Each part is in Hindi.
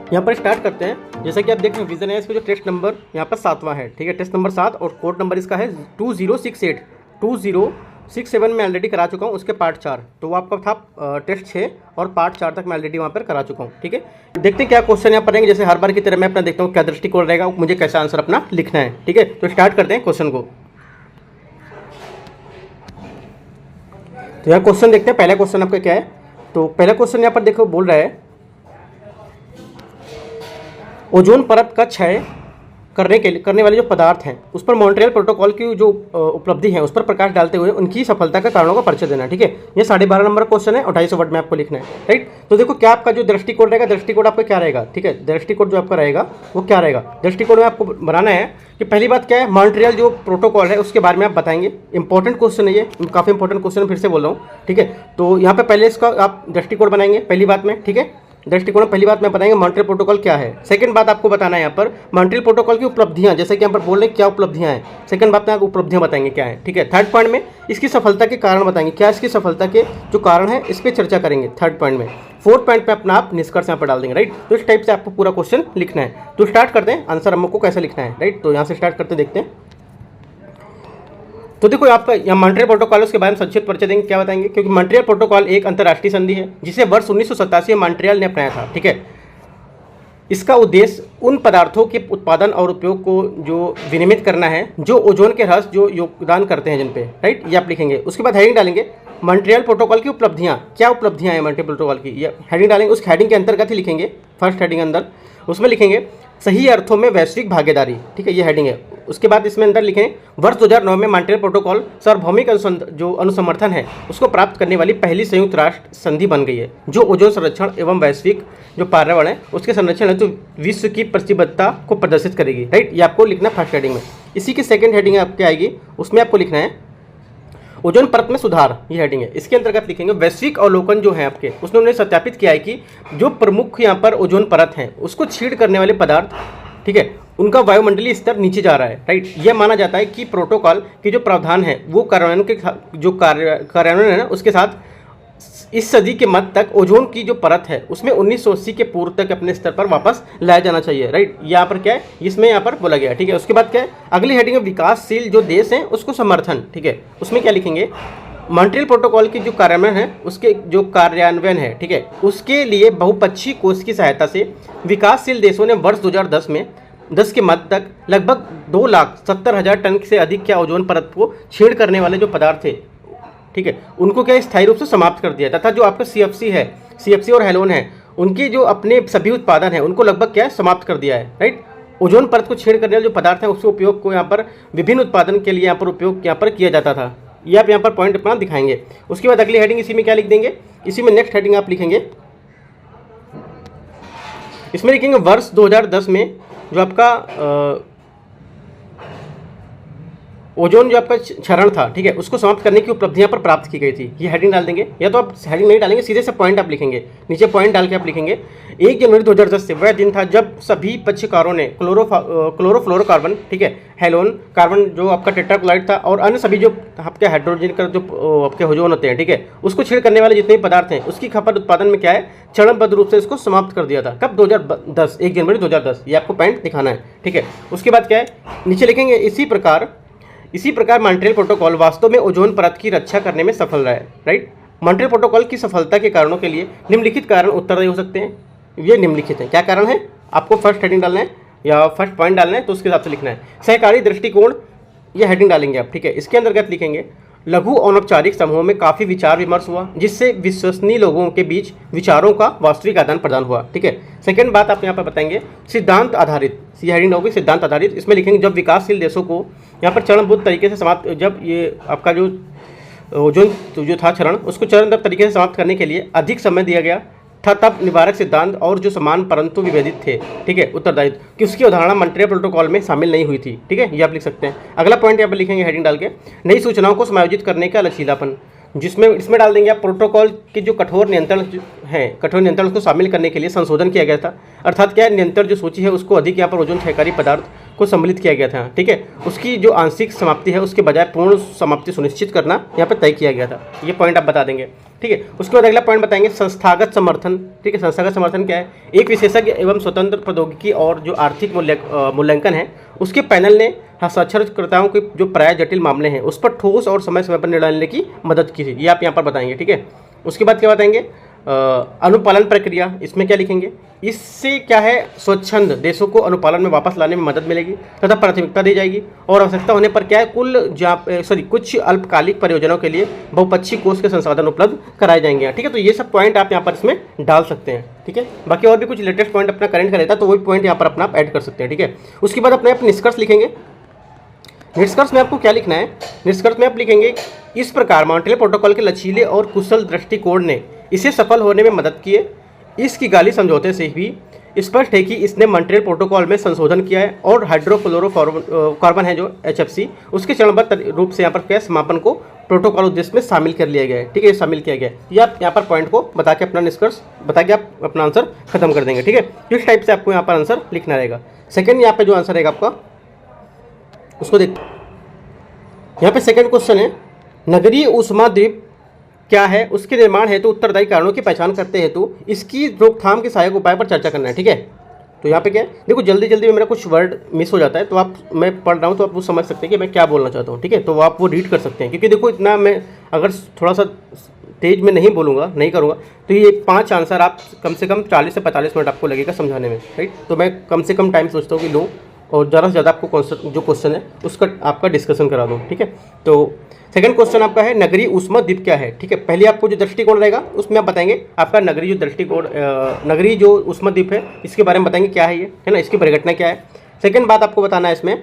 यहाँ पर स्टार्ट करते हैं। जैसा कि आप देख रहे हैं विजन है, इसका जो टेस्ट नंबर यहाँ पर 7वां है, ठीक है, टेस्ट नंबर 7 और कोड नंबर इसका है 2068। 2067 में ऑलरेडी करा चुका हूँ, उसके पार्ट 4, तो वो आपका था टेस्ट 6 और पार्ट 4 तक मैं ऑलरेडी वहाँ पर करा चुका हूँ। ठीक है, देखते हैं क्या क्वेश्चन यहाँ पर रहेंगे। जैसे हर बार की तरह मैं अपना देखता हूँ क्या दृष्टिकोण रहेगा, मुझे कैसा आंसर अपना लिखना है। ठीक है, तो स्टार्ट करते हैं क्वेश्चन को। तो यहाँ क्वेश्चन देखते हैं, पहला क्वेश्चन आपका क्या है। तो पहला क्वेश्चन यहाँ पर देखो बोल रहा है ओजोन परत का क्षय करने वाले जो पदार्थ हैं उस पर मॉन्ट्रियल प्रोटोकॉल की जो उपलब्धि है उस पर प्रकाश डालते हुए उनकी सफलता के कारणों का परिचय देना। ठीक है, ये 12.5 नंबर क्वेश्चन है और 250 वर्ड में आपको लिखना है। राइट, तो देखो क्या आपका जो दृष्टिकोण रहेगा, दृष्टिकोण आपका क्या रहेगा। ठीक है, दृष्टिकोण जो आपका रहेगा वो क्या रहेगा। दृष्टिकोण में आपको बनाना है कि पहली बात क्या है, मॉन्ट्रियल जो प्रोटोकॉल है उसके बारे में आप बताएंगे। इंपॉर्टेंट क्वेश्चन है ये, काफ़ी इंपॉर्टेंट क्वेश्चन, फिर से बोल रहा हूँ। ठीक है, तो यहाँ पे पहले इसका आप दृष्टिकोण बनाएंगे पहली बात में। ठीक है, दृष्टिकोण पहली बात में बताएंगे मॉन्ट्रियल प्रोटोकॉल क्या है। सेकंड बात आपको बताना है यहाँ पर मॉन्ट्रियल प्रोटोकॉल की उपलब्धियाँ, जैसे कि यहाँ पर बोल रहे हैं क्या उपलब्धियाँ हैं। सेकंड बात में आप उपलब्धियाँ बताएंगे क्या है। ठीक है, थर्ड पॉइंट में इसकी सफलता के कारण बताएंगे, क्या इसकी सफलता के जो कारण है इस पर चर्चा करेंगे थर्ड पॉइंट में। फोर्थ पॉइंट पे अपना आप निष्कर्ष यहाँ पर डाल देंगे। राइट, तो इस टाइप से आपको पूरा क्वेश्चन लिखना है। तो स्टार्ट करते हैं, आंसर हमको कैसे लिखना है। राइट, तो यहाँ से स्टार्ट करते देखते हैं। तो देखो आपका यहाँ मॉन्ट्रियल प्रोटोकॉल उसके बारे में संक्षिप्त परिचय देंगे, क्या बताएंगे, क्योंकि मॉन्ट्रियल प्रोटोकॉल एक अंतर्राष्ट्रीय संधि है जिसे वर्ष 1987 में मॉन्ट्रियल ने अपनाया था। ठीक है, इसका उद्देश्य उन पदार्थों के उत्पादन और उपयोग को जो विनियमित करना है जो ओजोन के ह्रास जो योगदान करते हैं जिन पे। राइट, ये आप लिखेंगे। उसके बाद हेडिंग डालेंगे मॉन्ट्रियल प्रोटोकॉल की उपलब्धियाँ, क्या उपलब्धियाँ हैं मॉन्ट्रियल प्रोटोकॉल की, ये हेडिंग डालेंगे। उस हेडिंग के अंतर्गत ही लिखेंगे, फर्स्ट हेडिंग अंदर उसमें लिखेंगे सही अर्थों में वैश्विक भागीदारी। ठीक है, ये हेडिंग है। उसके बाद इसमें अंदर लिखें वर्ष 2009 में मॉन्ट्रियल प्रोटोकॉल सार्वभौमिक जो अनुसमर्थन है उसको प्राप्त करने वाली पहली संयुक्त राष्ट्र संधि बन गई है जो ओजोन संरक्षण एवं वैश्विक जो पर्यावरण है उसके संरक्षण है तो विश्व की प्रतिबद्धता को प्रदर्शित करेगी। राइट, ये आपको लिखना है फर्स्ट हेडिंग में। इसी की सेकंड हेडिंग आपकी आएगी, उसमें आपको लिखना है ओजोन परत में सुधार, ये हेडिंग है। इसके अंतर्गत लिखेंगे वैश्विक अवलोकन जो है आपके, उसने उन्होंने सत्यापित किया है कि जो प्रमुख यहाँ पर ओजोन परत है उसको छीड़ करने वाले पदार्थ, ठीक है, उनका वायुमंडलीय स्तर नीचे जा रहा है। राइट, यह माना जाता है कि प्रोटोकॉल के जो प्रावधान है वो कार्यान्वयन है ना उसके साथ इस सदी के मध्य तक ओजोन की जो परत है उसमें 1980 के पूर्व तक अपने स्तर पर वापस लाया जाना चाहिए। राइट, यहाँ पर क्या है, इसमें यहाँ पर बोला गया। ठीक है, उसके बाद क्या है, अगली हेडिंग है विकासशील जो देश हैं उसको समर्थन। ठीक है, उसमें क्या लिखेंगे मॉन्ट्रियल प्रोटोकॉल की जो कार्यान्वयन है उसके जो कार्यान्वयन है, ठीक है, उसके लिए बहुपक्षीय कोष की सहायता से विकासशील देशों ने वर्ष 2010 के मध्य तक लगभग 2,70,000 टन से अधिक क्या ओजोन परत को छेड़ करने वाले जो पदार्थ थे, ठीक है, उनको क्या स्थायी रूप से समाप्त कर दिया तथा जो आपका सीएफसी है, सीएफसी और हेलोन है, उनके जो अपने सभी उत्पादन है उनको लगभग क्या है समाप्त कर दिया है। राइट, ओजोन परत को छेड़ करने वाले जो पदार्थ है उसके उपयोग को यहाँ पर विभिन्न उत्पादन के लिए यहाँ पर उपयोग यहाँ पर किया जाता था। ये आप यहाँ पर पॉइंट अपना दिखाएंगे। उसके बाद अगली हेडिंग इसी में क्या लिख देंगे, इसी में नेक्स्ट हेडिंग आप लिखेंगे, इसमें लिखेंगे वर्ष 2010 में जो आपका ओजोन जो आपका क्षरण था, ठीक है, उसको समाप्त करने की उपलब्धियां पर प्राप्त की गई थी। ये हेडिंग डाल देंगे, या तो आप हेडिंग नहीं डालेंगे, सीधे से पॉइंट आप लिखेंगे, नीचे पॉइंट डाल के आप लिखेंगे 1 जनवरी 2010 से वह दिन था जब सभी पक्षकारों ने क्लोरोफ्लोरोकार्बन, ठीक है, हेलोन कार्बन जो आपका टेट्राक्लोराइड था और अन्य सभी जो आपके हाइड्रोजन का जो आपके ओजोन होते हैं, ठीक है, उसको छेड़ करने वाले जितने भी पदार्थ हैं उसकी खपत उत्पादन में क्या है चरणबद्ध रूप से इसको समाप्त कर दिया था। कब, 2010, 1 जनवरी 2010। ये आपको पॉइंट दिखाना है। ठीक है, उसके बाद क्या है, नीचे लिखेंगे इसी प्रकार मॉन्ट्रियल प्रोटोकॉल वास्तव में ओजोन परत की रक्षा करने में सफल रहा है। राइट, मॉन्ट्रियल प्रोटोकॉल की सफलता के कारणों के लिए निम्नलिखित कारण उत्तरदायी हो सकते हैं। ये निम्नलिखित हैं, क्या कारण है, आपको फर्स्ट हेडिंग डालना है या फर्स्ट पॉइंट डालना है तो उसके हिसाब से लिखना है। सहकारी दृष्टिकोण, ये हेडिंग डालेंगे आप। ठीक है, इसके अंतर्गत लिखेंगे लघु अनौपचारिक समूहों में काफ़ी विचार विमर्श हुआ जिससे विश्वसनीय लोगों के बीच विचारों का वास्तविक आदान प्रदान हुआ। ठीक है, सेकंड बात आप यहाँ पर बताएंगे सिद्धांत आधारित, ये हेडिंग होगी सिद्धांत आधारित। इसमें लिखेंगे जब विकासशील देशों को यहाँ पर चरणबद्ध तरीके से समाप्त, जब ये आपका जो ओजोन जो था क्षरण उसको चरणबद्ध तरीके से समाप्त करने के लिए अधिक समय दिया गया था, तब निवारक सिद्धांत और जो समान परंतु विभेदित थे, ठीक है, उत्तरदायित्व कि उसकी अवधारणा मॉन्ट्रियल प्रोटोकॉल में शामिल नहीं हुई थी। ठीक है, ये आप लिख सकते हैं। अगला पॉइंट यहाँ पर लिखेंगे हेडिंग डाल के नई सूचनाओं को समायोजित करने का लचीलापन, जिसमें इसमें डाल देंगे आप प्रोटोकॉल के जो कठोर नियंत्रण उसको शामिल करने के लिए संशोधन किया गया था। अर्थात क्या नियंत्रण जो सूची है उसको अधिक यहाँ पर ओजोन क्षयकारी पदार्थ को सम्मिलित किया गया था, ठीक है। उसकी जो आंशिक समाप्ति है उसके बजाय पूर्ण समाप्ति सुनिश्चित करना यहाँ पर तय किया गया था। ये पॉइंट आप बता देंगे, ठीक है। उसके बाद अगला पॉइंट बताएंगे संस्थागत समर्थन, ठीक है। संस्थागत समर्थन क्या है? एक विशेषज्ञ एवं स्वतंत्र प्रौद्योगिकी और जो आर्थिक मूल्यांकन है उसके पैनल ने हस्ताक्षरकर्ताओं के जो प्राय जटिल मामले हैं उस पर ठोस और समय समय पर निर्णय लेने की मदद की थी। ये आप यहाँ पर बताएंगे, ठीक है। उसके बाद क्या बताएंगे? अनुपालन प्रक्रिया, इसमें क्या लिखेंगे? इससे क्या है, स्वच्छंद देशों को अनुपालन में वापस लाने में मदद मिलेगी तथा प्राथमिकता दी जाएगी और आवश्यकता होने पर क्या है कुछ अल्पकालिक परियोजनाओं के लिए बहुपक्षीय कोष के संसाधन उपलब्ध कराए जाएंगे, ठीक है। तो ये सब पॉइंट आप यहाँ पर इसमें डाल सकते हैं, ठीक है। बाकी और भी कुछ लेटेस्ट पॉइंट अपना करेंट का रहता है तो वही पॉइंट यहाँ पर अपना ऐड कर सकते हैं, ठीक है। उसके बाद अपने आप निष्कर्ष लिखेंगे। निष्कर्ष में आपको क्या लिखना है? निष्कर्ष में आप लिखेंगे इस प्रकार मॉन्ट्रियल प्रोटोकॉल के लचीले और कुशल दृष्टिकोण ने इसे सफल होने में मदद की है। इसकी गाली समझौते से भी स्पष्ट है कि इसने मॉन्ट्रियल प्रोटोकॉल में संशोधन किया है और हाइड्रोक्लोरोकार्बन है जो HFC उसके चरणबद्ध रूप से यहाँ पर क्या समापन को प्रोटोकॉल उद्देश्य में शामिल कर लिया गया है, ठीक है। शामिल किया गया है। ये आप यहाँ पर पॉइंट को बता के अपना निष्कर्ष बता के आप अपना आंसर खत्म कर देंगे, ठीक है। किस टाइप से आपको यहाँ पर आंसर लिखना रहेगा? सेकेंड यहाँ पे जो आंसर रहेगा आपका उसको देख, यहाँ पे सेकंड क्वेश्चन है नगरीय ऊष्मा द्वीप क्या है, उसके निर्माण हेतु उत्तरदायी कारणों की पहचान करते हेतु इसकी रोकथाम के सहायक उपाय पर चर्चा करना है, ठीक है। तो यहाँ पे क्या है, देखो जल्दी जल्दी में मेरा कुछ वर्ड मिस हो जाता है तो मैं पढ़ रहा हूँ तो आप वो समझ सकते हैं कि मैं क्या बोलना चाहता हूँ, ठीक है। तो आप वो रीड कर सकते हैं क्योंकि देखो इतना मैं अगर थोड़ा सा तेज में नहीं बोलूँगा नहीं करूँगा तो ये 5 आंसर आप कम से कम 40 से 45 मिनट आपको लगेगा समझाने में, राइट। तो मैं कम से कम टाइम सोचता हूँ कि लूँ और ज़्यादा से ज़्यादा आपको जो क्वेश्चन है उसका आपका डिस्कशन करा दूँ, ठीक है। तो सेकंड क्वेश्चन आपका है नगरीय ऊष्मा द्वीप क्या है, ठीक है। पहले आपको जो दृष्टिकोण रहेगा उसमें आप बताएंगे आपका नगरीय जो दृष्टिकोण नगरीय जो ऊष्मा द्वीप है इसके बारे में बताएंगे क्या है ये, है ना, इसकी परिघटना क्या है। सेकंड बात आपको बताना है इसमें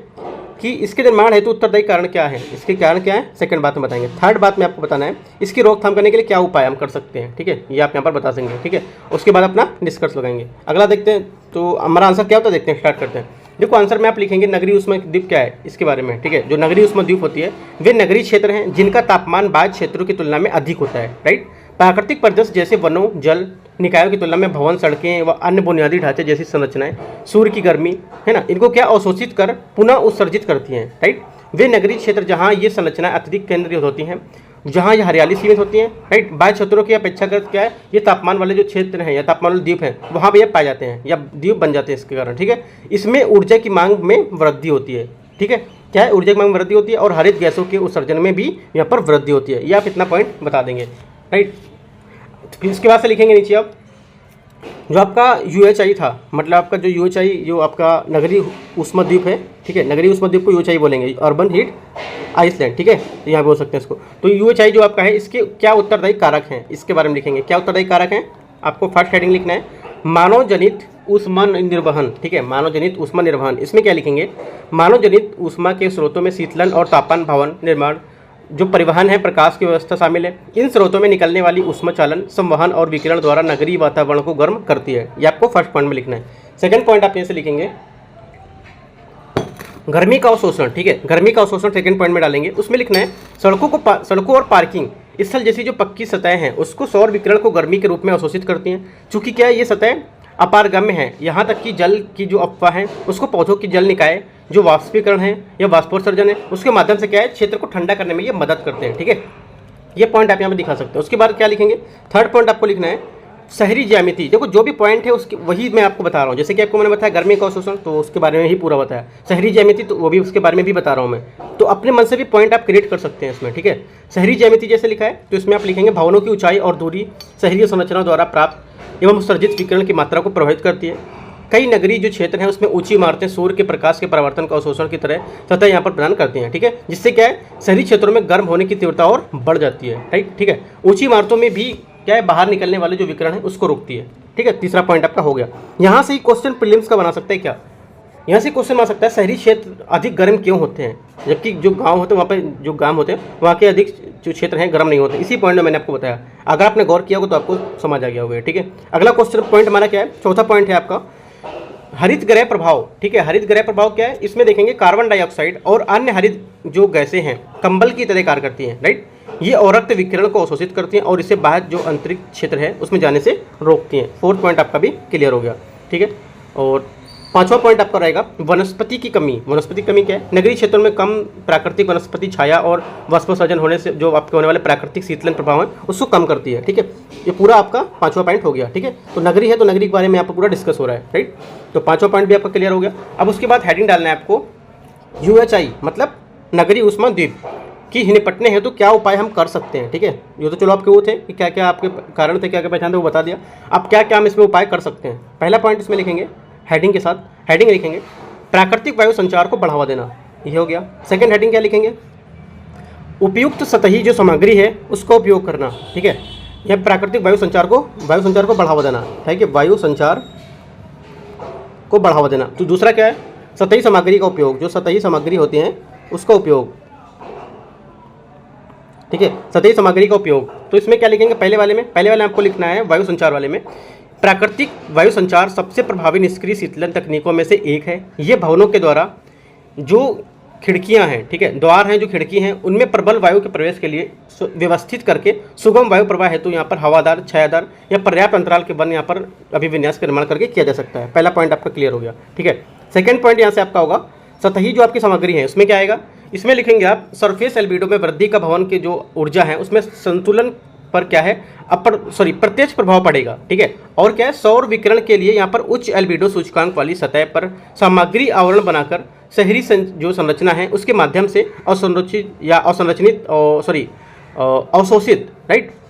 कि इसके निर्माण हेतु उत्तरदायी कारण क्या है, इसके कारण क्या है, सेकंड बात में बताएंगे। थर्ड बात में आपको बताना है इसकी रोकथाम करने के लिए क्या उपाय हम कर सकते हैं, ठीक है। ये आप यहाँ पर बता देंगे, ठीक है। उसके बाद अपना निष्कर्ष लगाएंगे। अगला देखते हैं तो हमारा आंसर क्या होता है, देखते हैं, स्टार्ट करते हैं। देखो आंसर में आप लिखेंगे नगरीय ऊष्मा द्वीप क्या है इसके बारे में, ठीक है। जो नगरीय ऊष्मा द्वीप होती है वे नगरीय क्षेत्र हैं जिनका तापमान बाह्य क्षेत्रों की तुलना में अधिक होता है, राइट। प्राकृतिक परिदृश्य जैसे वनों जल निकायों की तुलना में भवन सड़कें व अन्य बुनियादी ढांचे जैसी संरचनाएं सूर्य की गर्मी, है ना, इनको क्या अवशोषित कर पुनः उत्सर्जित करती हैं, राइट। वे नगरीय क्षेत्र जहाँ ये संरचनाएं अत्यधिक केंद्रित होती हैं, जहाँ ये हरियाली सीमित होती हैं, राइट। बाह्य क्षेत्रों की अपेक्षाकृत क्या है, ये तापमान वाले जो क्षेत्र हैं या तापमान वाले द्वीप हैं वहाँ पे ये पाए जाते हैं या द्वीप बन जाते हैं इसके कारण, ठीक है। इसमें ऊर्जा की मांग में वृद्धि होती है, ठीक है। क्या है, ऊर्जा की मांग में वृद्धि होती है और हरित गैसों के उत्सर्जन में भी यहाँ पर वृद्धि होती है। ये आप इतना पॉइंट बता देंगे, राइट। फिर इसके बाद से लिखेंगे नीचे आप जो आपका UHI था, मतलब आपका जो UHI जो आपका नगरीय ऊष्मा द्वीप है, ठीक है। नगरीय ऊष्मा द्वीप को UHI बोलेंगे, अर्बन हीट आइसलैंड, ठीक है। तो यहाँ बोल सकते हैं इसको। तो UHI जो आपका है इसके क्या उत्तरदायी कारक हैं इसके बारे में लिखेंगे। क्या उत्तरदायी कारक हैं आपको फर्स्ट हेडिंग लिखना है मानव जनित ऊष्मा निर्वहन, ठीक है। मानव जनित ऊष्मा निर्वहन, इसमें क्या लिखेंगे, मानव जनित ऊष्मा के स्रोतों में शीतलन और तापमान भवन निर्माण, जो परिवहन है, प्रकाश की व्यवस्था शामिल है। इन स्रोतों में निकलने वाली ऊष्मा चालन संवहन और विकिरण द्वारा नगरीय वातावरण को गर्म करती है। ये आपको फर्स्ट पॉइंट में लिखना है। सेकंड पॉइंट आप यहाँ से लिखेंगे गर्मी का अवशोषण, ठीक है। गर्मी का अवशोषण सेकंड पॉइंट में डालेंगे। उसमें लिखना है सड़कों और पार्किंग स्थल जैसी जो पक्की सतह हैं उसको सौर विकिरण को गर्मी के रूप में अवशोषित करती हैं। चूंकि क्या है, ये सतह अपारगम्य है, यहाँ तक कि जल की जो अफवाह है उसको पौधों की जल निकाय जो वाष्पीकरण है या वाष्पोत्सर्जन है उसके माध्यम से क्या है क्षेत्र को ठंडा करने में ये मदद करते हैं, ठीक है। ये पॉइंट आप यहाँ पे दिखा सकते हैं। उसके बाद क्या लिखेंगे, थर्ड पॉइंट आपको लिखना है शहरी ज्यामिति। देखो जो भी पॉइंट है उसकी वही मैं आपको बता रहा हूँ। जैसे कि आपको मैंने बताया गर्मी का अवशोषण, तो उसके बारे में ही पूरा बताया। शहरी ज्यामिति तो वो भी उसके बारे में भी बता रहा हूँ मैं। तो अपने मन से भी पॉइंट आप क्रिएट कर सकते हैं इसमें, ठीक है। शहरी ज्यामिति जैसे लिखा है तो इसमें आप लिखेंगे भवनों की ऊंचाई और दूरी शहरी संरचनाओं द्वारा प्राप्त एवं उत्सर्जित विकिरण की मात्रा को प्रभावित करती है। कई नगरीय जो क्षेत्र हैं उसमें ऊंची इमारतें सूर्य के प्रकाश के परावर्तन का अवशोषण की तरह सतह यहाँ पर प्रदान करती हैं, ठीक है। जिससे क्या है, शहरी क्षेत्रों में गर्म होने की तीव्रता और बढ़ जाती है, राइट, ठीक है। ऊंची इमारतों में भी क्या है, बाहर निकलने वाले जो विकिरण है उसको रोकती है, ठीक है। तीसरा पॉइंट आपका हो गया। यहाँ से ही क्वेश्चन प्रीलिम्स का बना सकते हैं क्या, यहाँ से क्वेश्चन बना सकता है शहरी क्षेत्र अधिक गर्म क्यों होते हैं जबकि जो गांव होते हैं वहाँ पे जो गांव होते हैं वहाँ के अधिक जो क्षेत्र हैं गर्म नहीं होते। इसी पॉइंट में मैंने आपको बताया, अगर आपने गौर किया होगा तो आपको समझ आ गया होगा, ठीक है। अगला क्वेश्चन पॉइंट हमारा क्या है, चौथा पॉइंट है आपका हरित गृह प्रभाव, ठीक है। हरित गृह प्रभाव क्या है, इसमें देखेंगे कार्बन डाइऑक्साइड और अन्य हरित जो गैसें हैं कंबल की तरह कार्य करती हैं, राइट। ये अवरक्त विकिरण को अवशोषित करती हैं और इसे बाहर जो अंतरिक्ष क्षेत्र है उसमें जाने से रोकती हैं। फोर्थ पॉइंट आपका भी क्लियर हो गया, ठीक है। और पांचवा पॉइंट आपका रहेगा वनस्पति की कमी। वनस्पति की कमी क्या है? नगरीय क्षेत्रों में कम प्राकृतिक वनस्पति छाया और वाष्पोत्सर्जन होने से जो आपके होने वाले प्राकृतिक शीतलन प्रभाव है उसको कम करती है। ठीक है, ये पूरा आपका पांचवा पॉइंट हो गया। ठीक है, तो नगरी है तो नगरी के बारे में आपको पूरा डिस्कस हो रहा है, राइट। तो पांचवा पॉइंट भी आपका क्लियर हो गया। अब उसके बाद हेडिंग डालना है आपको UHI मतलब नगरीय ऊष्मा द्वीप कि निपटने हैं तो क्या उपाय हम कर सकते हैं। ठीक है, ये तो चलो आपके वो थे कि क्या क्या आपके कारण थे, क्या क्या पहचान थे, वो बता दिया। अब क्या क्या हम इसमें उपाय कर सकते हैं। पहला पॉइंट इसमें लिखेंगे हेडिंग के साथ, हेडिंग लिखेंगे प्राकृतिक वायु संचार को बढ़ावा देना, ये हो गया। सेकंड हेडिंग क्या लिखेंगे? उपयुक्त सतही जो सामग्री है उसका उपयोग करना। ठीक है, यह प्राकृतिक वायु संचार को बढ़ावा देना है कि वायु संचार को बढ़ावा देना। तो दूसरा क्या है? सतही सामग्री का उपयोग, जो सतही सामग्री होती हैं उसका उपयोग। ठीक है, सतही सामग्री का उपयोग। तो इसमें क्या लिखेंगे? पहले वाले में आपको लिखना है वायु संचार वाले में, प्राकृतिक वायु संचार सबसे प्रभावी निष्क्रिय शीतलन तकनीकों में से एक है। ये भवनों के द्वारा जो खिड़कियां हैं, ठीक है, द्वार हैं, जो खिड़की हैं, उनमें प्रबल वायु के प्रवेश के लिए व्यवस्थित करके सुगम वायु प्रवाह हेतु यहाँ पर हवादार, छायादार या पर्याप्त अंतराल के वन यहाँ पर अभिविन्यास का निर्माण करके किया जा सकता है। पहला पॉइंट आपका क्लियर हो गया। ठीक है, सेकंड पॉइंट यहाँ से आपका होगा सतही जो आपकी सामग्री है उसमें क्या आएगा? इसमें लिखेंगे आप सरफेस एल्बिडो में वृद्धि का भवन की जो ऊर्जा है उसमें संतुलन पर क्या है प्रत्यक्ष प्रभाव पड़ेगा। ठीक है, और क्या है? सौर विकिरण के लिए यहाँ पर उच्च एल्बिडो सूचकांक वाली सतह पर सामग्री आवरण बनाकर शहरी जो संरचना है उसके माध्यम से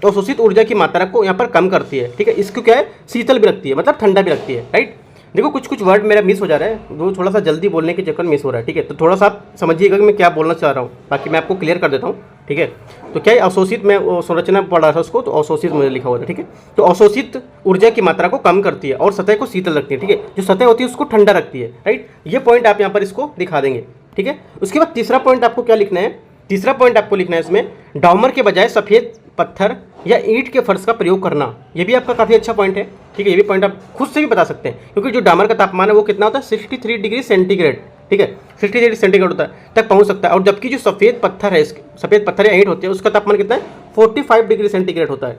अवशोषित ऊर्जा की मात्रा को यहाँ पर कम करती है। ठीक है, इसको क्या है? शीतल भी रखती है, मतलब ठंडा भी रखती है, राइट। देखो कुछ वर्ड मेरा मिस हो जा रहा है, वो थोड़ा सा जल्दी बोलने के चक्कर मिस हो रहा है। ठीक है, तो थोड़ा सा आप समझिएगा कि मैं क्या बोलना चाह रहा हूँ, बाकी मैं आपको क्लियर कर देता हूँ। ठीक है, तो क्या है? अवशोषित, मैं संरचना पढ़ रहा था उसको, तो अवशोषित मुझे लिखा हुआ था। ठीक है, तो अवशोषित ऊर्जा की मात्रा को कम करती है और सतह को शीतल रखती है। ठीक है, जो सतह होती है उसको ठंडा रखती है, राइट। ये पॉइंट आप यहाँ पर इसको दिखा देंगे। ठीक है, उसके बाद तीसरा पॉइंट आपको क्या लिखना है? तीसरा पॉइंट आपको लिखना है इसमें डामर के बजाय सफ़ेद पत्थर या ईंट के फर्श का प्रयोग करना। ये भी आपका काफ़ी अच्छा पॉइंट है। ठीक है, ये भी पॉइंट आप खुद से भी बता सकते हैं, क्योंकि जो डामर का तापमान है वो कितना होता है? 63 डिग्री सेंटीग्रेड। ठीक है, 63 डिग्री सेंटीग्रेड होता है, तक पहुंच सकता है। और जबकि जो सफ़ेद पत्थर या ईंट होती है उसका तापमान कितना है? 45 डिग्री सेंटीग्रेड होता है,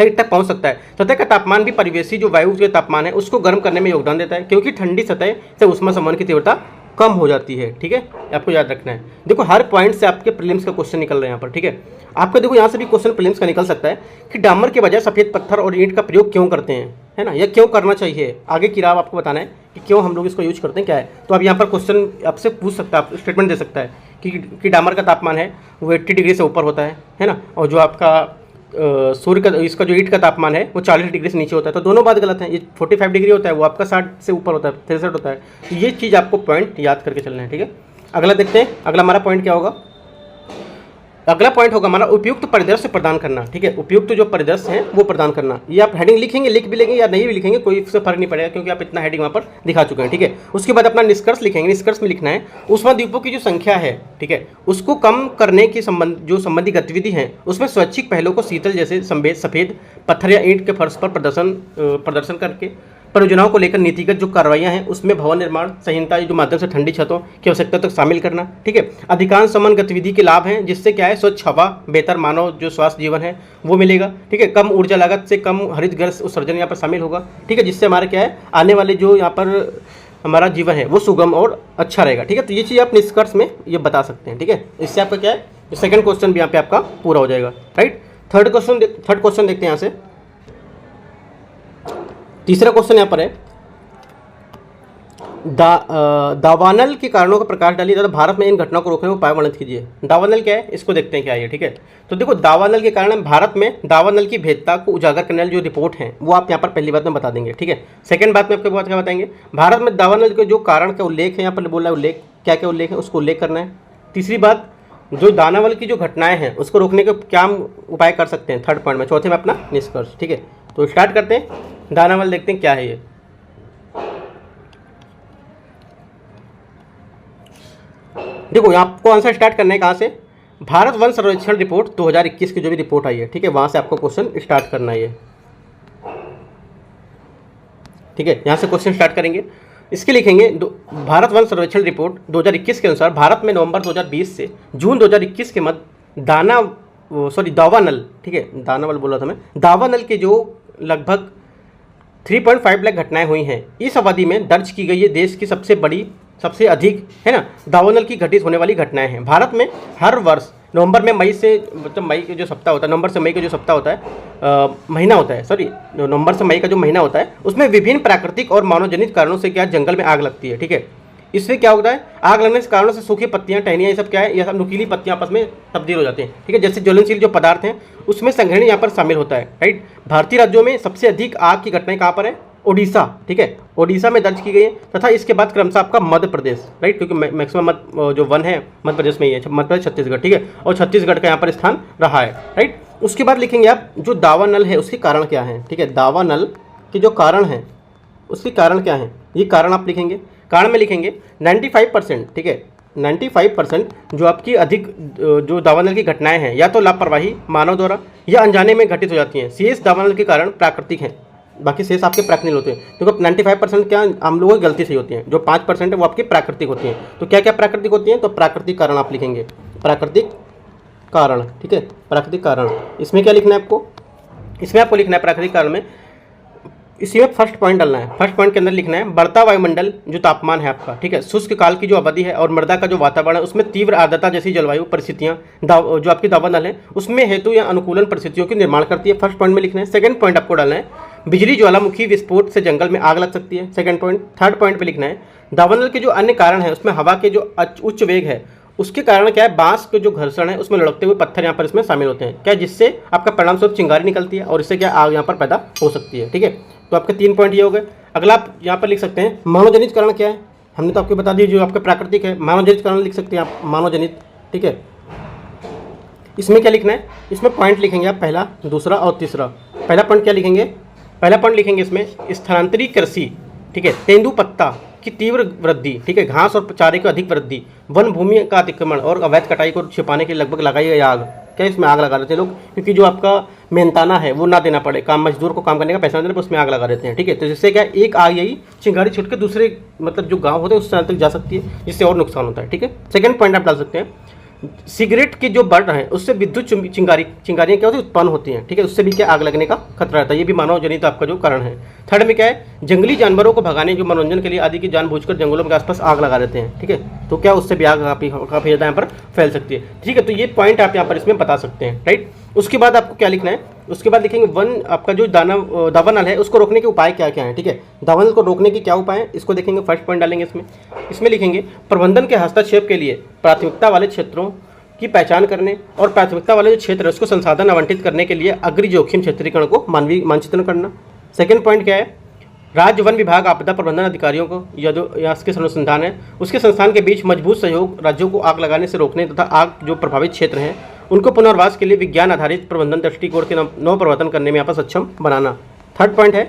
तक पहुंच सकता है। सतह का तापमान भी परिवेशी जो वायु के तापमान है उसको गर्म करने में योगदान देता है, क्योंकि ठंडी सतह से ऊष्मा संवहन की तीव्रता कम हो जाती है। ठीक है, आपको याद रखना है। देखो हर पॉइंट से आपके प्रीलिम्स का क्वेश्चन निकल रहे हैं यहाँ पर। ठीक है, आपका देखो यहाँ से भी क्वेश्चन प्रीलिम्स का निकल सकता है कि डामर के बजाय सफ़ेद पत्थर और ईंट का प्रयोग क्यों करते हैं, है ना, या क्यों करना चाहिए। आगे की राह आपको बताना है कि क्यों हम लोग इसको यूज करते हैं, क्या है। तो अब यहाँ पर क्वेश्चन आपसे पूछ सकता है, आप स्टेटमेंट दे सकता है कि डामर का तापमान है वो 80 डिग्री से ऊपर होता है ना, और जो आपका सूर्य का इसका जो ईंट का तापमान है वो 40 डिग्री से नीचे होता है। तो दोनों बात गलत है। ये 45 डिग्री होता है, वो आपका 60 से ऊपर होता है, 63 होता है। तो ये चीज़ आपको पॉइंट याद करके चलना है। ठीक है, अगला देखते हैं। अगला हमारा पॉइंट क्या होगा? अगला पॉइंट होगा हमारा उपयुक्त परिदृश्य प्रदान करना। ठीक है, उपयुक्त जो परिदृश्य है वो प्रदान करना। ये आप हेडिंग लिखेंगे, लिख भी लेंगे या नहीं भी लिखेंगे, कोई इससे फर्क नहीं पड़ेगा, क्योंकि आप इतना हेडिंग वहाँ पर दिखा चुके हैं। ठीक है, उसके बाद अपना निष्कर्ष लिखेंगे। निष्कर्ष में लिखना है ऊष्मा द्वीपों की जो संख्या है, ठीक है, उसको कम करने की संबंधी गतिविधि है उसमें स्वैच्छिक पहलों को शीतल जैसे सफ़ेद पत्थर या ईंट के फर्श पर प्रदर्शन करके परियोजनाओं को लेकर नीतिगत जो कार्रवाइयां हैं उसमें भवन निर्माण संहिता जो माध्यम से ठंडी छतों की आवश्यकता तक शामिल करना। ठीक है, अधिकांश समान गतिविधि के लाभ हैं, जिससे क्या है? स्वच्छ हवा, बेहतर मानव जो स्वास्थ्य जीवन है वो मिलेगा। ठीक है, कम ऊर्जा लागत से कम हरित गैस उत्सर्जन यहाँ पर शामिल होगा। ठीक है, जिससे हमारा क्या है? आने वाले जो यहाँ पर हमारा जीवन है वो सुगम और अच्छा रहेगा। ठीक है, तो ये चीज़ आप निष्कर्ष में ये बता सकते हैं। ठीक है, इससे आपका क्या है? सेकंड क्वेश्चन भी यहाँ पे आपका पूरा हो जाएगा, राइट। थर्ड क्वेश्चन देखते हैं यहाँ से। तीसरा क्वेश्चन यहाँ पर है दावानल के कारणों का प्रकाश डालिए तथा भारत में इन घटनाओं को रोकने का उपाय वर्णित कीजिए। दावानल क्या है? इसको देखते हैं क्या है ये। ठीक है, तो देखो दावानल के कारण भारत में दावानल की भेदता को उजागर करने वाली जो रिपोर्ट है वो आप यहाँ पर पहली बात में बता देंगे। ठीक है, सेकंड बात में आपके बात क्या बताएंगे? भारत में दावानल के जो कारण का उल्लेख है, यहाँ पर बोला है उल्लेख, क्या क्या उल्लेख है उसको उल्लेख करना है। तीसरी बात, जो दावानल की जो घटनाएं हैं उसको रोकने के क्या हम उपाय कर सकते हैं, थर्ड पॉइंट में। चौथे में अपना निष्कर्ष। ठीक है, तो स्टार्ट करते हैं। दावानल देखते हैं क्या है ये। देखो आपको आंसर स्टार्ट करना है कहाँ से? भारत वन सर्वेक्षण रिपोर्ट 2021 की जो भी रिपोर्ट आई है, ठीक है, वहाँ से आपको क्वेश्चन स्टार्ट करना है ये। ठीक है, यहाँ से क्वेश्चन स्टार्ट करेंगे। इसके लिखेंगे भारत वन सर्वेक्षण रिपोर्ट 2021 के अनुसार भारत में नवंबर 2020 से जून 2021 के मध्य दावानल, ठीक है, दावानल बोला था मैं, दावानल के जो लगभग 3.5 लाख घटनाएं हुई हैं। इस अवधि में दर्ज की गई ये देश की सबसे बड़ी, सबसे अधिक, है ना, दावानल की घटित होने वाली घटनाएं हैं। भारत में हर वर्ष नवंबर में मई से, मतलब मई के जो सप्ताह होता है, नवंबर से मई का जो सप्ताह होता है, महीना होता है, सॉरी, नवंबर से मई का जो महीना होता है, उसमें विभिन्न प्राकृतिक और मानवजनित कारणों से क्या जंगल में आग लगती है। ठीक है, इससे क्या होता है, आग लगने के कारणों से सूखी पत्तियां, टहनियाँ, ये सब क्या है, ये सब नुकीली पत्तियां आपस में तब्दील हो जाती हैं। ठीक है, जैसे ज्वलनशील जो पदार्थ हैं उसमें संग्रहण यहाँ पर शामिल होता है। राइट, भारतीय राज्यों में सबसे अधिक आग की घटनाएं कहाँ पर है, ओडिशा। ठीक है, ओडिशा में दर्ज की गई है, तथा इसके बाद क्रमशः आपका मध्य प्रदेश। राइट, क्योंकि मैक्सिमम जो वन है मध्य प्रदेश में ही है, मध्य प्रदेश, छत्तीसगढ़। ठीक है, और छत्तीसगढ़ का यहाँ पर स्थान रहा है। राइट, उसके बाद लिखेंगे आप जो दावानल है उसके कारण क्या है। ठीक है, दावानल के जो कारण है उसके कारण क्या है, ये कारण आप लिखेंगे। कारण में लिखेंगे 95%। ठीक है, 95% जो आपकी अधिक जो दावानल की घटनाएं हैं या तो लापरवाही मानव द्वारा या अनजाने में घटित हो जाती हैं। शेष दावानल के कारण प्राकृतिक हैं, बाकी शेष आपके प्राकृतिक होते हैं। क्योंकि 95% क्या हम लोगों की गलती से ही होती हैं, जो 5% है वो आपकी प्राकृतिक होती हैं। तो क्या क्या प्राकृतिक होती हैं, तो प्राकृतिक कारण आप लिखेंगे, प्राकृतिक कारण। ठीक है, प्राकृतिक कारण, इसमें क्या लिखना है आपको, इसमें आपको लिखना है प्राकृतिक कारण में, इसी में फर्स्ट पॉइंट डालना है। फर्स्ट पॉइंट के अंदर लिखना है बढ़ता वायुमंडल जो तापमान है आपका। ठीक है, शुष्क काल की जो अवधि है और मृदा का जो वातावरण है उसमें तीव्र आर्द्रता जैसी जलवायु परिस्थितियां जो आपकी दावानल है उसमें हेतु या अनुकूलन परिस्थितियों की निर्माण करती है। फर्स्ट पॉइंट में लिखना है। सेकंड पॉइंट आपको डालना है बिजली ज्वालामुखी विस्फोट से जंगल में आग लग सकती है, सेकंड पॉइंट। थर्ड पॉइंट पे लिखना है दावानल के जो अन्य कारण है उसमें हवा के जो उच्च वेग है उसके कारण क्या है, बांस के जो घर्षण है उसमें लुढ़कते हुए पत्थर यहाँ पर इसमें शामिल होते हैं, क्या, जिससे आपका परिणाम स्वरूप चिंगारी निकलती है और इससे क्या आग यहाँ पर पैदा हो सकती है। ठीक है, तो आपके 3 पॉइंट ये हो गए। अगला आप यहाँ पर लिख सकते हैं मानवजनित कारण क्या है, हमने तो आपको बता दी जो आपका प्राकृतिक है, मानवजनित कारण लिख सकते हैं आप, मानवजनित। ठीक है, इसमें क्या लिखना है, इसमें पॉइंट लिखेंगे आप, पहला, दूसरा और तीसरा। पहला पॉइंट क्या लिखेंगे, पहला पॉइंट लिखेंगे इसमें स्थानांतरी कृषि। ठीक है, तेंदुपत्ता की तीव्र वृद्धि। ठीक है, घास और चारे की अधिक वृद्धि, वन भूमि का अतिक्रमण और अवैध कटाई को छिपाने के लिए लगभग लगाई गई आग। क्या इसमें आग लगा देते हैं लोग, क्योंकि जो आपका मेहनताना है वो ना देना पड़े, काम मजदूर को काम करने का पैसा ना देना पड़े, उसमें आग लगा देते हैं। ठीक है, तो जिससे क्या एक आग यही चिंगारी छूट के दूसरे मतलब जो गाँव होते हैं उस स्थान तक जा सकती है, जिससे और नुकसान होता है। ठीक है, सेकंड पॉइंट आप डाल सकते हैं सिगरेट के जो बर्न है उससे विद्युत चिंगारियाँ क्या होती है, उत्पन्न होती हैं। ठीक है, उससे भी क्या आग लगने का खतरा रहता है, ये भी मानव जनित आपका जो कारण है। थर्ड में क्या है, जंगली जानवरों को भगाने जो मनोरंजन के लिए आदि की जानबूझकर जंगलों के आसपास आग लगा देते हैं। ठीक है, तो क्या उससे भी आग काफ़ी ज़्यादा यहाँ पर फैल सकती है। ठीक है, तो ये पॉइंट आप यहाँ पर इसमें बता सकते हैं। राइट, उसके बाद आपको क्या लिखना है, उसके बाद लिखेंगे वन आपका जो दावानल है उसको रोकने के उपाय क्या क्या हैं। ठीक है, दावानल को रोकने के क्या उपाय हैं इसको देखेंगे, फर्स्ट पॉइंट डालेंगे इसमें लिखेंगे प्रबंधन के हस्तक्षेप के लिए प्राथमिकता वाले क्षेत्रों की पहचान करने और प्राथमिकता वाले जो क्षेत्र है उसको संसाधन आवंटित करने के लिए अग्र जोखिम क्षेत्रीकरण को मानचित्रण करना। सेकंड पॉइंट क्या है, राज्य वन विभाग आपदा प्रबंधन अधिकारियों को या उसके अनुसंधान है उसके संस्थान के बीच मजबूत सहयोग राज्यों को आग लगाने से रोकने तथा आग जो प्रभावित क्षेत्र हैं उनको पुनर्वास के लिए विज्ञान आधारित प्रबंधन दृष्टिकोण के नव प्रवर्तन करने में यहाँ पर सक्षम बनाना। थर्ड पॉइंट है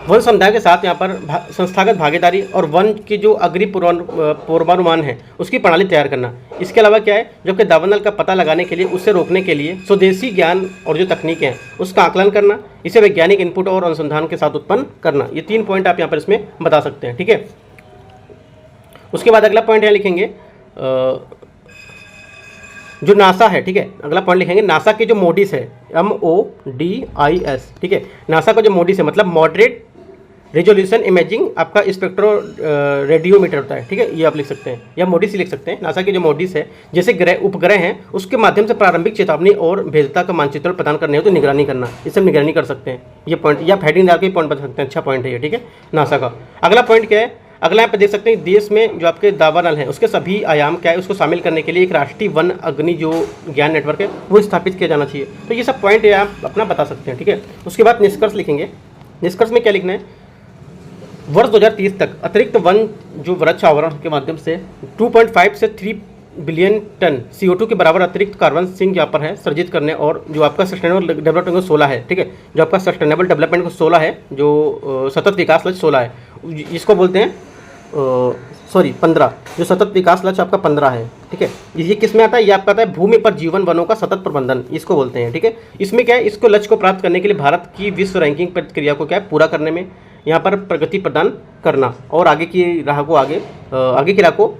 वन समुदाय के साथ यहाँ पर संस्थागत भागीदारी और वन की जो अग्रि पूर्वानुमान है उसकी प्रणाली तैयार करना। इसके अलावा क्या है, जबकि दावानल का पता लगाने के लिए उससे रोकने के लिए स्वदेशी ज्ञान और जो तकनीकें हैं उसका आकलन करना, इसे वैज्ञानिक इनपुट और अनुसंधान के साथ उत्पन्न करना। ये 3 पॉइंट आप यहाँ पर इसमें बता सकते हैं। ठीक है, उसके बाद अगला पॉइंट यहाँ लिखेंगे जो नासा है। ठीक है, अगला पॉइंट लिखेंगे नासा के जो मोडिस है, MODIS। ठीक है, नासा का जो मोडिस है मतलब मॉडरेट रेजोल्यूशन इमेजिंग आपका स्पेक्ट्रो रेडियोमीटर होता है। ठीक है, ये आप लिख सकते हैं या मोडिस ही लिख सकते हैं। नासा के जो मोडिस है जैसे उपग्रह हैं उसके माध्यम से प्रारंभिक चेतावनी और भेद्यता का मानचित्रण प्रदान करने हो तो निगरानी करना, इससे निगरानी कर सकते हैं। ये पॉइंट या हेडिंग डाल के पॉइंट बता सकते हैं, अच्छा पॉइंट है ये। ठीक है, नासा का अगला पॉइंट क्या है, अगला यहाँ पे देख सकते हैं देश में जो आपके दावानल है उसके सभी आयाम क्या है उसको शामिल करने के लिए एक राष्ट्रीय वन अग्नि जो ज्ञान नेटवर्क है वो स्थापित किया जाना चाहिए। तो ये सब पॉइंट है आप अपना बता सकते हैं। ठीक है, उसके बाद निष्कर्ष लिखेंगे। निष्कर्ष में क्या लिखना है, वर्ष 2030 तक अतिरिक्त वन जो वृक्ष आवरण के माध्यम से 2.5 से 3 बिलियन टन CO2 के बराबर अतिरिक्त कार्बन सिंक यहाँ पर है सर्जित करने, और जो आपका सस्टेनेबल डेवलपमेंट को 16 है। ठीक है, जो आपका सस्टेनेबल डेवलपमेंट को 16 है, जो सतत विकास लक्ष्य 16 है, इसको बोलते हैं 15, जो सतत विकास लक्ष्य आपका 15 है। ठीक है, ये किस में आता है, ये आपका आता है भूमि पर जीवन वनों का सतत प्रबंधन, इसको बोलते हैं। ठीक है, इसमें क्या है, इसको लक्ष्य को प्राप्त करने के लिए भारत की विश्व रैंकिंग प्रक्रिया को क्या है पूरा करने में यहाँ पर प्रगति प्रदान करना और आगे की राह को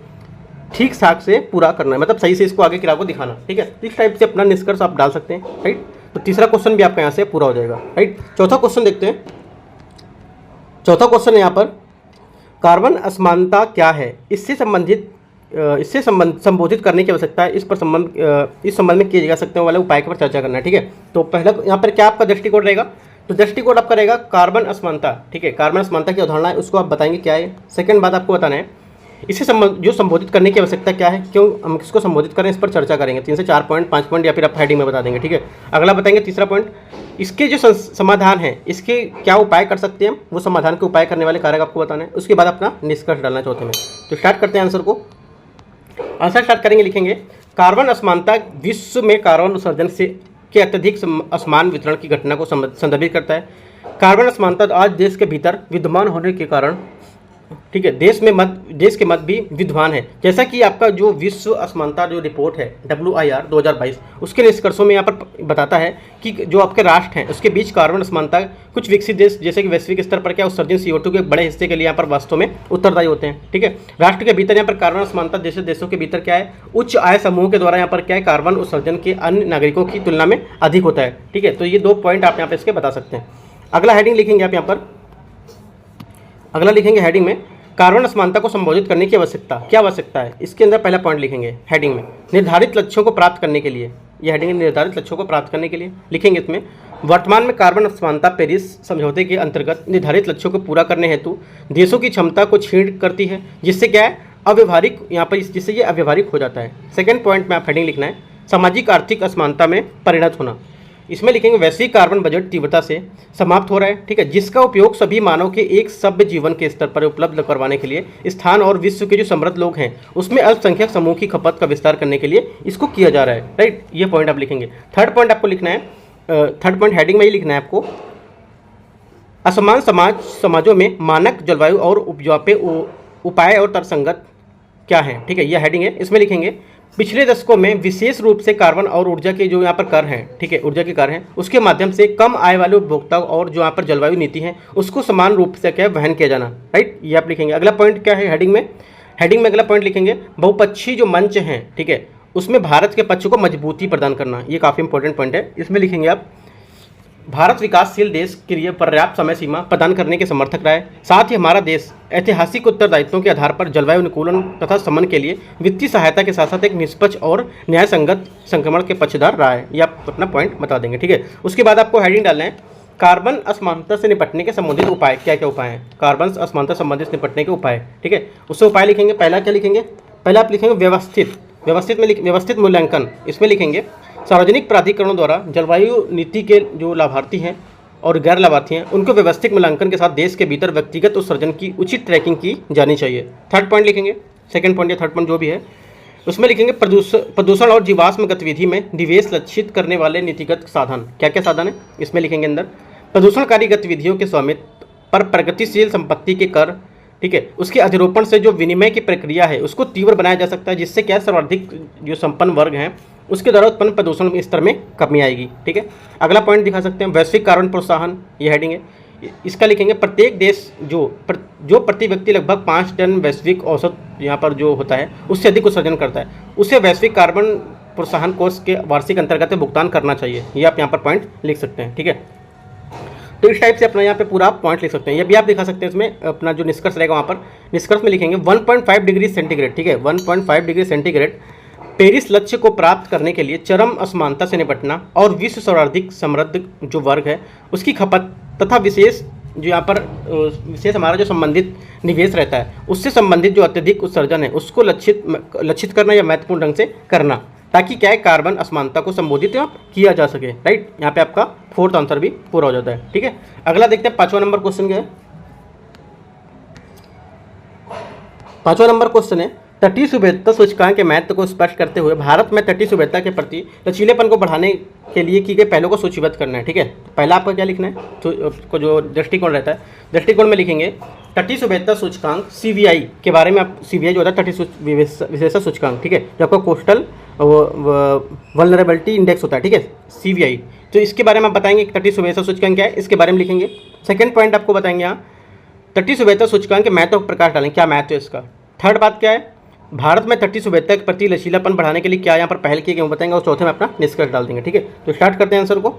ठीक ठाक से पूरा करना है, मतलब सही से इसको आगे की राह को दिखाना। ठीक है, इस टाइप से अपना निष्कर्ष आप डाल सकते हैं। राइट, तो तीसरा क्वेश्चन भी आपका यहाँ से पूरा हो जाएगा, राइट। चौथा क्वेश्चन देखते हैं। चौथा क्वेश्चन यहाँ पर कार्बन असमानता क्या है, इससे संबोधित करने की आवश्यकता है, इस संबंध में किए जा सकते वाले उपाय पर चर्चा करना है, ठीक है। तो पहला यहाँ पर क्या आपका दृष्टिकोण रहेगा, तो दृष्टिकोण आपका रहेगा कार्बन असमानता, ठीक है। कार्बन असमानता की अवधारणा है, उसको आप बताएंगे क्या है। सेकंड बात आपको बताना है इससे जो संबोधित करने की आवश्यकता क्या है, क्यों हम किसको संबोधित करें, इस पर चर्चा करेंगे। 3 से 4 पॉइंट, 5 पॉइंट या फिर आप हेडिंग में बता देंगे, ठीक है। अगला बताएंगे तीसरा पॉइंट, इसके जो समाधान है, इसके क्या उपाय कर सकते हैं, वो समाधान के उपाय करने वाले कारक आपको बताना है। उसके बाद अपना निष्कर्ष डालना चौथे में। तो स्टार्ट करते हैं आंसर को। आंसर स्टार्ट करेंगे, लिखेंगे कार्बन असमानता विश्व में कार्बन उत्सर्जन के अत्यधिक असमान वितरण की घटना को संदर्भित करता है। कार्बन असमानता आज देश के भीतर विद्यमान होने के कारण, ठीक है, देश के मध्य भी विद्यमान है। जैसा कि आपका जो विश्व असमानता जो रिपोर्ट है WIR 2022, उसके निष्कर्षों में यहाँ पर बताता है कि जो आपके राष्ट्र हैं उसके बीच कार्बन असमानता, कुछ विकसित देश जैसे कि वैश्विक स्तर पर क्या उत्सर्जन CO2 के बड़े हिस्से के लिए यहाँ पर वास्तव में उत्तरदायी होते हैं, ठीक है। राष्ट्र के भीतर यहाँ पर कार्बन असमानता देशों के भीतर क्या है, उच्च आय समूह के द्वारा यहाँ पर क्या है, कार्बन उत्सर्जन के अन्य नागरिकों की तुलना में अधिक होता है, ठीक है। तो ये 2 पॉइंट आप यहाँ पर इसके बता सकते हैं। अगला हेडिंग लिखेंगे आप यहाँ पर, अगला लिखेंगे हेडिंग में कार्बन असमानता को संबोधित करने की आवश्यकता, क्या आवश्यकता है, इसके अंदर पहला पॉइंट लिखेंगे हेडिंग में, निर्धारित लक्ष्यों को प्राप्त करने के लिए। यह हेडिंग निर्धारित लक्ष्यों को प्राप्त करने के लिए लिखेंगे। इसमें वर्तमान में कार्बन असमानता पेरिस समझौते के अंतर्गत निर्धारित लक्ष्यों को पूरा करने हेतु देशों की क्षमता को क्षीण करती है, जिससे क्या है, अव्यवहारिक, यहाँ पर जिससे ये अव्यवहारिक हो जाता है। सेकेंड पॉइंट में आप हेडिंग लिखना है सामाजिक आर्थिक असमानता में परिणत होना। इसमें लिखेंगे वैश्विक कार्बन बजट तीव्रता से समाप्त हो रहा है, ठीक है, जिसका उपयोग सभी मानव के एक सभ्य जीवन के स्तर पर उपलब्ध करवाने के लिए स्थान और विश्व के जो समृद्ध लोग हैं उसमें अल्पसंख्यक समूह की खपत का विस्तार करने के लिए इसको किया जा रहा है, राइट। ये पॉइंट आप लिखेंगे। थर्ड पॉइंट आपको लिखना है, थर्ड पॉइंट हेडिंग में ही लिखना है आपको, असमान समाजों में मानक जलवायु और उपजाऊ उपाय और तर्कसंगत क्या है, ठीक है, यह हेडिंग है। इसमें लिखेंगे पिछले दशकों में विशेष रूप से कार्बन और ऊर्जा के जो यहाँ पर कर हैं, ठीक है, ऊर्जा के कर हैं, उसके माध्यम से कम आय वाले उपभोक्ताओं और जो यहाँ पर जलवायु नीति है उसको समान रूप से क्या वहन किया जाना, राइट, ये आप लिखेंगे। अगला पॉइंट क्या है हेडिंग में, अगला पॉइंट लिखेंगे बहुपक्षीय जो मंच हैं, ठीक है, उसमें भारत के पक्ष को मजबूती प्रदान करना, ये काफ़ी इंपॉर्टेंट पॉइंट है। इसमें लिखेंगे आप भारत विकासशील देश के लिए पर्याप्त समय सीमा प्रदान करने के समर्थक रहा है। साथ ही हमारा देश ऐतिहासिक उत्तरदायित्वों के आधार पर जलवायु अनुकूलन तथा शमन के लिए वित्तीय सहायता के साथ साथ एक निष्पक्ष और न्याय संगत संक्रमण के पक्षधर रहा है। ये आप अपना पॉइंट बता देंगे, ठीक है। उसके बाद आपको हेडिंग डालना है कार्बन असमानता से निपटने के संबंधित उपाय, क्या क्या उपाय हैं, कार्बन असमानता संबंधित निपटने के उपाय, ठीक है। उससे उपाय लिखेंगे। पहला क्या लिखेंगे, पहला आप लिखेंगे व्यवस्थित मूल्यांकन। इसमें लिखेंगे सार्वजनिक प्राधिकरणों द्वारा जलवायु नीति के जो लाभार्थी हैं और गैर लाभार्थी हैं उनको व्यवस्थित मूल्यांकन के साथ देश के भीतर व्यक्तिगत उत्सर्जन की उचित ट्रैकिंग की जानी चाहिए। थर्ड पॉइंट लिखेंगे, सेकंड पॉइंट या थर्ड पॉइंट जो भी है, उसमें लिखेंगे प्रदूषण और जीवाश्म गतिविधि में निवेश लक्षित करने वाले नीतिगत साधन, क्या क्या साधन है, इसमें लिखेंगे अंदर प्रदूषणकारी गतिविधियों के स्वामित्व पर प्रगतिशील संपत्ति के कर, ठीक है, उसके अधिरोपण से जो विनिमय की प्रक्रिया है उसको तीव्र बनाया जा सकता है, जिससे क्या सर्वाधिक जो संपन्न वर्ग हैं उसके द्वारा उत्पन्न प्रदूषण स्तर में कमी आएगी, ठीक है। अगला पॉइंट दिखा सकते हैं वैश्विक कार्बन प्रोत्साहन, ये हेडिंग है। इसका लिखेंगे प्रत्येक देश जो प्रति व्यक्ति लगभग 5 टन वैश्विक औसत यहाँ पर जो होता है उससे अधिक उत्सर्जन करता है, उसे वैश्विक कार्बन प्रोत्साहन कोष के वार्षिक अंतर्गत भुगतान करना चाहिए। ये आप यहाँ पर पॉइंट लिख सकते हैं, ठीक है। तो इस टाइप से अपना यहाँ पे पूरा पॉइंट लिख सकते हैं। ये भी आप दिखा सकते हैं, इसमें अपना जो निष्कर्ष रहेगा वहाँ पर निष्कर्ष में लिखेंगे 1.5 डिग्री सेंटीग्रेड, ठीक है, 1.5 डिग्री सेंटीग्रेड पेरिस लक्ष्य को प्राप्त करने के लिए चरम असमानता से निपटना और विश्व सर्वाधिक समृद्ध जो वर्ग है उसकी खपत तथा विशेष हमारा जो संबंधित निवेश रहता है उससे संबंधित जो अत्यधिक उत्सर्जन है उसको लक्षित करना या महत्वपूर्ण ढंग से करना, ताकि क्या है कार्बन असमानता को संबोधित किया जा सके, राइट। यहाँ पे आपका फोर्थ आंसर भी पूरा हो जाता है, ठीक है। अगला देखते हैं 5वां नंबर क्वेश्चन क्या है। 5वां नंबर क्वेश्चन है तटीय सुभेद्यता सूचकांक के महत्व को स्पष्ट करते हुए भारत में तटीय सुभेद्यता के प्रति लचीलेपन को बढ़ाने के लिए की गए पहलों को सूचीबद्ध करना है, ठीक है। तो पहला आपका क्या लिखना है, तो जो दृष्टिकोण रहता है, दृष्टिकोण में लिखेंगे तटीय सुभेद्यता सूचकांक CVI के बारे में। आप CVI जो होता है तटीय विशेषता सूचकांक, ठीक है, जो आपका कोस्टल वल्नरेबिलिटी इंडेक्स होता है, ठीक है, CVI। तो इसके बारे में आप बताएंगे तटीय सुभेद्यता सूचकांक क्या है, इसके बारे में लिखेंगे। सेकंड पॉइंट आपको बताएंगे यहाँ तटीय सुभेद्यता सूचकांक के महत्व पर प्रकाश डालें, क्या महत्व है इसका। थर्ड बात क्या है, भारत में तटीय सुभेद्यता के प्रति लचीलापन बढ़ाने के लिए क्या यहाँ पर पहल की गई वो बताएंगे और चौथे में अपना निष्कर्ष डाल देंगे। ठीक है, तो स्टार्ट करते हैं आंसर को।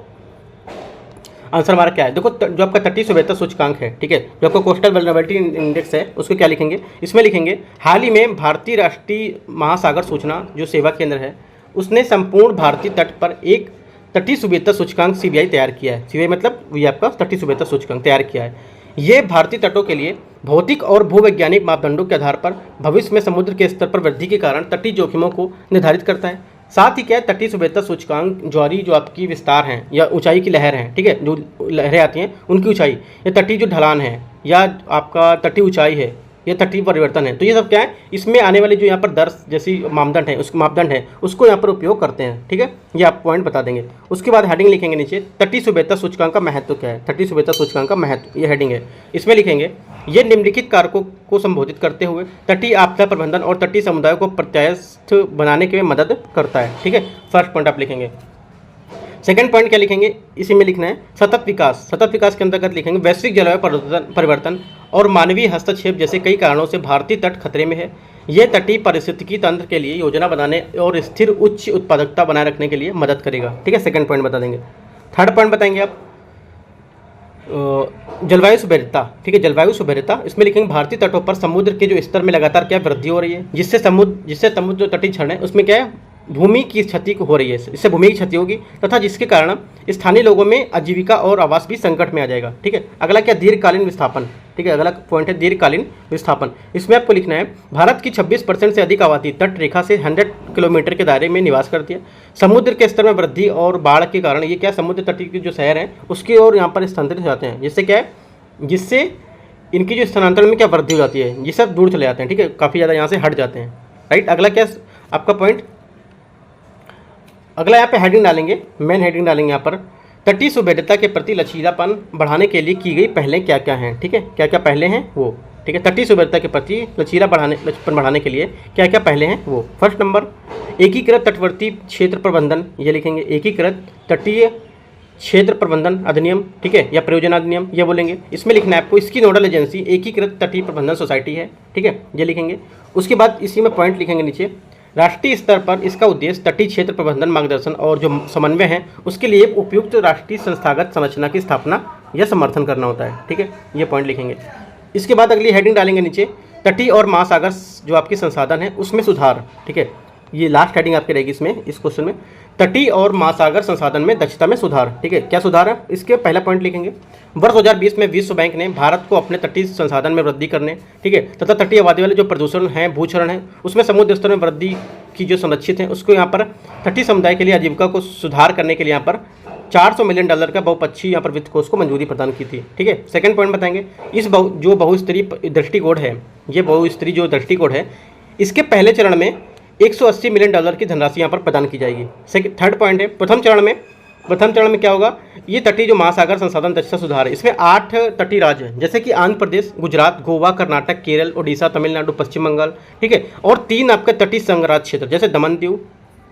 आंसर हमारा क्या है, देखो जो आपका तटीय सुभेद्यता सूचकांक है, ठीक है, जो आपका कोस्टल वल्नरेबिलिटी इंडेक्स है, उसको क्या लिखेंगे, इसमें लिखेंगे हाल ही में भारतीय राष्ट्रीय महासागर सूचना जो सेवा केंद्र है उसने संपूर्ण भारतीय तट पर एक तटीय सुभेद्यता सूचकांक CBI तैयार किया है। CBI मतलब ये आपका तटीय सुभेद्यता सूचकांक तैयार किया है। ये भारतीय तटों के लिए भौतिक और भूवैज्ञानिक मापदंडों के आधार पर भविष्य में समुद्र के स्तर पर वृद्धि के कारण तटीय जोखिमों को निर्धारित करता है। साथ ही क्या है, तटीय सुभेद्यता सूचकांक ज्वारी जो आपकी विस्तार हैं या ऊंचाई की लहर हैं, ठीक है, जो लहरें आती हैं उनकी ऊंचाई, या तटीय जो ढलान है या आपका तटीय ऊंचाई है, ये तटीय परिवर्तन है, तो ये सब क्या है, इसमें आने वाली जो यहाँ पर दर जैसी मापदंड है उसको यहाँ पर उपयोग करते हैं। ठीक है, ये आप पॉइंट बता देंगे। उसके बाद हेडिंग लिखेंगे नीचे, तटीय सुभेद्यता सूचकांक का महत्व क्या है। तटीय सुभेद्यता सूचकांक का महत्व, ये हेडिंग है। इसमें लिखेंगे ये निम्नलिखित कारकों को संबोधित करते हुए तटीय आपदा प्रबंधन और तटीय समुदायों को प्रत्यास्थ बनाने के में मदद करता है। ठीक है, फर्स्ट पॉइंट आप लिखेंगे। सेकंड पॉइंट क्या लिखेंगे, इसी में लिखना है सतत विकास। सतत विकास के अंतर्गत लिखेंगे वैश्विक जलवायु परिवर्तन और मानवीय हस्तक्षेप जैसे कई कारणों से भारतीय तट खतरे में है। यह तटीय पारिस्थितिकी तंत्र के लिए योजना बनाने और स्थिर उच्च उत्पादकता बनाए रखने के लिए मदद करेगा। ठीक है, सेकंड पॉइंट बता देंगे। थर्ड पॉइंट बताएंगे आप जलवायु सुभेद्यता। ठीक है, जलवायु सुभेद्यता, इसमें लिखेंगे भारतीय तटों पर समुद्र के जो स्तर में लगातार क्या वृद्धि हो रही है, जिससे समुद्र जो तटीय क्षण है उसमें क्या है, भूमि की क्षति हो रही है, इससे भूमि की क्षति होगी तथा जिसके कारण स्थानीय लोगों में आजीविका और आवास भी संकट में आ जाएगा। ठीक है, अगला क्या, दीर्घकालीन विस्थापन। ठीक है, अगला पॉइंट है दीर्घकालीन विस्थापन। इसमें आपको लिखना है भारत की 26% से अधिक आबादी तट रेखा से 100 किलोमीटर के दायरे में निवास करती है। समुद्र के स्तर में वृद्धि और बाढ़ के कारण ये क्या, समुद्र तटीय के जो शहर हैं उसकी ओर यहाँ पर स्थानांतरित हो जाते हैं, जिससे क्या है, जिससे इनकी जो स्थानांतरण में क्या वृद्धि हो जाती है, ये सब दूर चले जाते हैं। ठीक है, काफ़ी ज़्यादा यहाँ से हट जाते हैं। राइट, अगला क्या आपका पॉइंट, अगला यहाँ पे हेडिंग डालेंगे, मेन हेडिंग डालेंगे यहाँ पर, तटीय सुभेद्यता के प्रति लचीलापन बढ़ाने के लिए की गई पहलें क्या क्या हैं। ठीक है, क्या क्या पहले हैं वो। ठीक है, तटीय सुभेद्यता के प्रति लचीलापन बढ़ाने के लिए क्या क्या पहले हैं वो। फर्स्ट नंबर, एकीकृत तटवर्ती क्षेत्र प्रबंधन, ये लिखेंगे एकीकृत तटीय क्षेत्र प्रबंधन अधिनियम। ठीक है, या प्रयोजन अधिनियम ये बोलेंगे। इसमें लिखना है आपको, इसकी नोडल एजेंसी एकीकृत तटीय प्रबंधन सोसाइटी है। ठीक है, ये लिखेंगे। उसके बाद इसी में पॉइंट लिखेंगे नीचे, राष्ट्रीय स्तर पर इसका उद्देश्य तटीय क्षेत्र प्रबंधन मार्गदर्शन और जो समन्वय है उसके लिए उपयुक्त राष्ट्रीय संस्थागत संरचना की स्थापना या समर्थन करना होता है। ठीक है, ये पॉइंट लिखेंगे। इसके बाद अगली हेडिंग डालेंगे नीचे, तटीय और महासागर जो आपकी संसाधन है उसमें सुधार। ठीक है, ये लास्ट हेडिंग आपकी रहेगी इसमें, इस क्वेश्चन में, तटीय और महासागर संसाधन में दक्षता में सुधार। ठीक है, क्या सुधार है, इसके पहला पॉइंट लिखेंगे, वर्ष 2020 में विश्व बैंक ने भारत को अपने तटीय संसाधन में वृद्धि करने, ठीक है, तथा तटीय आबादी वाले जो प्रदूषण हैं, भूक्षरण है, उसमें समुद्र स्तर में वृद्धि की जो संरक्षित है उसको यहाँ पर तटीय समुदाय के लिए आजीविका को सुधार करने के लिए यहाँ पर $400 मिलियन का बहुपक्षीय यहाँ पर वित्त कोष को मंजूरी प्रदान की थी। ठीक है, सेकंड पॉइंट बताएंगे, इस जो बहुस्तरीय दृष्टिकोण है, ये बहुस्तरीय जो दृष्टिकोण है, इसके पहले चरण में $180 मिलियन की धनराशि यहाँ पर प्रदान की जाएगी। थर्ड पॉइंट है, प्रथम चरण में क्या होगा, ये तटीय जो महासागर संसाधन दक्षता सुधार है, इसमें 8 तटीय राज्य हैं, जैसे कि आंध्र प्रदेश, गुजरात, गोवा, कर्नाटक, केरल, ओडिशा, तमिलनाडु, पश्चिम बंगाल। ठीक है, और 3 आपके तटीय संघराज क्षेत्र जैसे दमन दीव,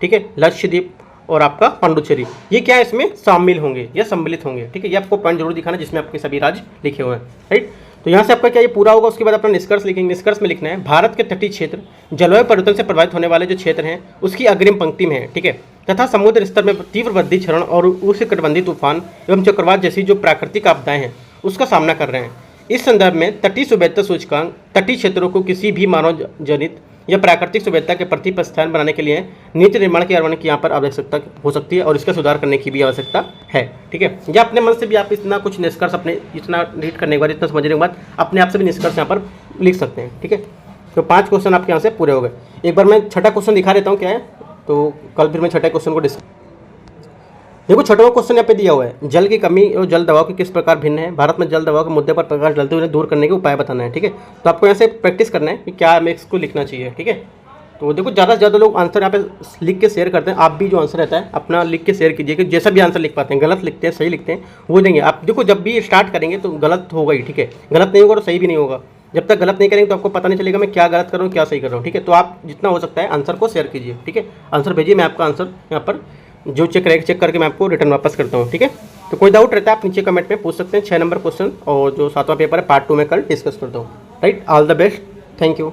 ठीक है, लक्षद्वीप और आपका पांडुचेरी, ये क्या है, इसमें शामिल होंगे या सम्मिलित होंगे। ठीक है, ये आपको पॉइंट जरूर दिखाना जिसमें आपके सभी राज्य लिखे हुए हैं। राइट, तो यहाँ से आपका क्या ये पूरा होगा। उसके बाद अपना निष्कर्ष लिखेंगे। निष्कर्ष में लिखना है, भारत के तटीय क्षेत्र जलवायु परिवर्तन से प्रभावित होने वाले जो क्षेत्र हैं उसकी अग्रिम पंक्ति में है। ठीक है, तथा समुद्र स्तर में तीव्र वृद्धि, क्षरण और उष्णकटिबंधीय तूफान एवं चक्रवात जैसी जो प्राकृतिक आपदाएं हैं उसका सामना कर रहे हैं। इस संदर्भ में तटीय सुभेद्यता सूचकांक तटीय क्षेत्रों को किसी भी मानव जनित या प्राकृतिक सुभेद्यता के प्रति प्रस्थान बनाने के लिए नीति निर्माण की यहाँ पर आवश्यकता हो सकती है और इसका सुधार करने की भी आवश्यकता है। ठीक है, या अपने मन से भी आप इतना कुछ निष्कर्ष अपने इतना रीड करने के बाद, इतना समझने के बाद अपने आप से भी निष्कर्ष यहाँ पर लिख सकते हैं। ठीक है, तो 5 क्वेश्चन आपके यहाँ से पूरे हो गए। एक बार मैं छठा क्वेश्चन दिखा देता हूँ क्या है, तो कल फिर मैं छठे क्वेश्चन को देखो। छठवां क्वेश्चन यहाँ पे दिया हुआ है, जल की कमी और जल दबाव की किस प्रकार भिन्न है, भारत में जल दबाव के मुद्दे पर प्रकाश डालते हुए दूर करने के उपाय बताना है। ठीक है, तो आपको यहाँ से प्रैक्टिस करना है कि क्या हमें इसको लिखना चाहिए। ठीक है, तो देखो ज़्यादा से ज़्यादा लोग आंसर यहाँ पे लिख के शेयर करते हैं। आप भी जो आंसर रहता है अपना लिख के शेयर कीजिए, कि जैसा भी आंसर लिख पाते हैं, गलत लिखते हैं सही लिखते हैं वो देंगे। आप देखो जब भी स्टार्ट करेंगे तो गलत होगा ही। ठीक है, गलत नहीं होगा तो सही भी नहीं होगा। जब तक गलत नहीं करेंगे तो आपको पता नहीं चलेगा मैं क्या गलत कर रहा हूँ क्या सही कर रहा हूँ। ठीक है, तो आप जितना हो सकता है आंसर को शेयर कीजिए। ठीक है, आंसर भेजिए, मैं आपका आंसर यहाँ पर जो चेक करके मैं आपको रिटर्न वापस करता हूँ। ठीक है, तो कोई डाउट रहता है आप नीचे कमेंट में पूछ सकते हैं। 6 नंबर क्वेश्चन और जो 7वां पेपर है पार्ट 2 में कल डिस्कस करता हूँ। Right, all the best, thank you.